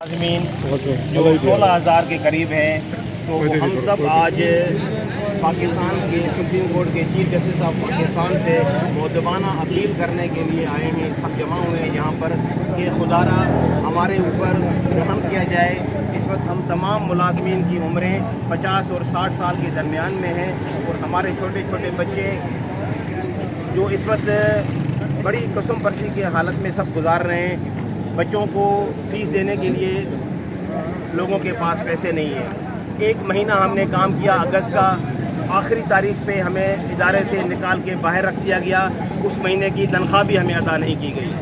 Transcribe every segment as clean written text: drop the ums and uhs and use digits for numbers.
ملازمین جو 16,000 کے قریب ہیں، تو ہم سب آج پاکستان کے سپریم کورٹ کے چیف جسٹس آف پاکستان سے مؤدبانہ اپیل کرنے کے لیے آئے ہیں، سب جمع ہوئے ہیں یہاں پر کہ خدا را ہمارے اوپر رحم کیا جائے۔ اس وقت ہم تمام ملازمین کی عمریں 50 اور 60 سال کے درمیان میں ہیں، اور ہمارے چھوٹے چھوٹے بچے جو اس وقت بڑی قسم پرسی کی حالت میں سب گزار رہے ہیں۔ بچوں کو فیس دینے کے لیے لوگوں کے پاس پیسے نہیں ہیں۔ 1 مہینہ ہم نے کام کیا، اگست کا آخری تاریخ پہ ہمیں ادارے سے نکال کے باہر رکھ دیا گیا، اس مہینے کی تنخواہ بھی ہمیں ادا نہیں کی گئی۔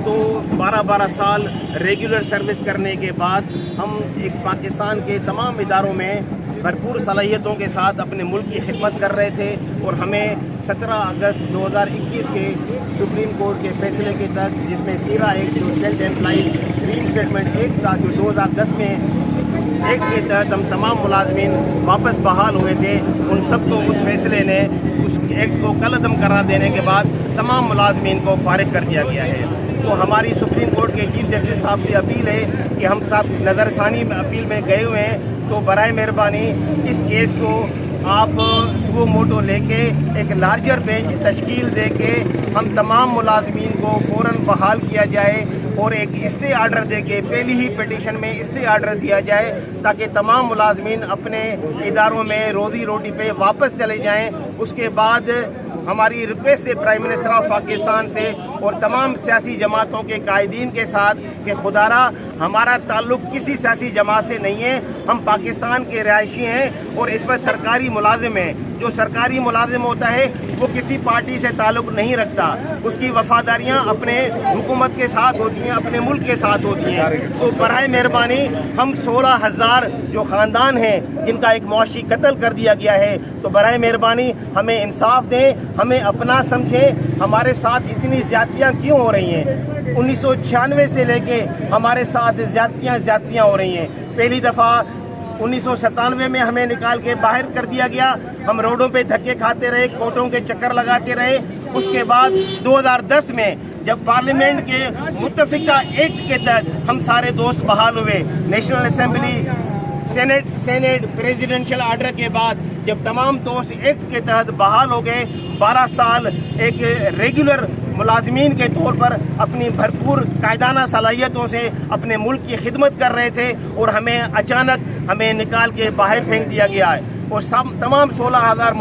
تو 12 سال ریگولر سروس کرنے کے بعد ہم ایک پاکستان کے تمام اداروں میں بھرپور صلاحیتوں کے ساتھ اپنے ملک کی خدمت کر رہے تھے، اور ہمیں 17 اگست 2021 کے سپریم کورٹ کے فیصلے کے تحت، جس میں سیرا ایک جو سیلف امپلائی ری انسٹیٹمنٹ ایکٹ تھا جو 2010 میں ایکٹ کے تحت ہم تمام ملازمین واپس بحال ہوئے تھے، ان سب کو اس فیصلے نے اس ایکٹ کو کالعدم قرار دینے کے بعد تمام ملازمین کو فارغ کر دیا گیا ہے۔ تو ہماری سپریم کورٹ کے چیف جسٹس صاحب سے اپیل ہے کہ ہم سب نظر ثانی اپیل میں گئے ہوئے ہیں، تو برائے مہربانی اس کیس کو آپ سو موٹو لے کے ایک لارجر بینچ تشکیل دے کے ہم تمام ملازمین کو فوراً بحال کیا جائے، اور ایک اسٹے آرڈر دے کے پہلی ہی پیٹیشن میں اسٹے آرڈر دیا جائے، تاکہ تمام ملازمین اپنے اداروں میں روزی روٹی پہ واپس چلے جائیں۔ اس کے بعد ہماری ریکویسٹ ہے پرائم منسٹر آف پاکستان سے اور تمام سیاسی جماعتوں کے قائدین کے ساتھ کہ خدا را ہمارا تعلق کسی سیاسی جماعت سے نہیں ہے، ہم پاکستان کے رہائشی ہیں، اور اس وقت سرکاری ملازم ہیں۔ جو سرکاری ملازم ہوتا ہے وہ کسی پارٹی سے تعلق نہیں رکھتا، اس کی وفاداریاں اپنے حکومت کے ساتھ ہوتی ہیں، اپنے ملک کے ساتھ ہوتی ہیں۔ تو برائے مہربانی ہم 16,000 جو خاندان ہیں جن کا ایک معاشی قتل کر دیا گیا ہے، تو برائے مہربانی ہمیں انصاف دیں، ہمیں اپنا سمجھیں۔ ہمارے ساتھ اتنی زیادتیاں کیوں ہو رہی ہیں؟ 1996 سے لے کے ہمارے ساتھ زیادتیاں ہو رہی ہیں۔ پہلی دفعہ 1997 میں ہمیں نکال کے باہر کر دیا گیا، ہم روڈوں پہ دھکے کھاتے رہے، کورٹوں کے چکر لگاتے رہے۔ اس کے بعد 2010 میں جب پارلیمنٹ کے متفقہ ایکٹ کے تحت ہم سارے دوست بحال ہوئے، national assembly, senate presidential order کے بعد جب تمام دوست ایکٹ کے تحت بحال ہو گئے، 12 سال ایک ریگولر ملازمین کے طور پر اپنی بھرپور قائدانہ صلاحیتوں سے اپنے ملک کی خدمت کر رہے تھے، اور ہمیں اچانک ہمیں نکال کے باہر پھینک دیا گیا ہے، اور تمام 16,000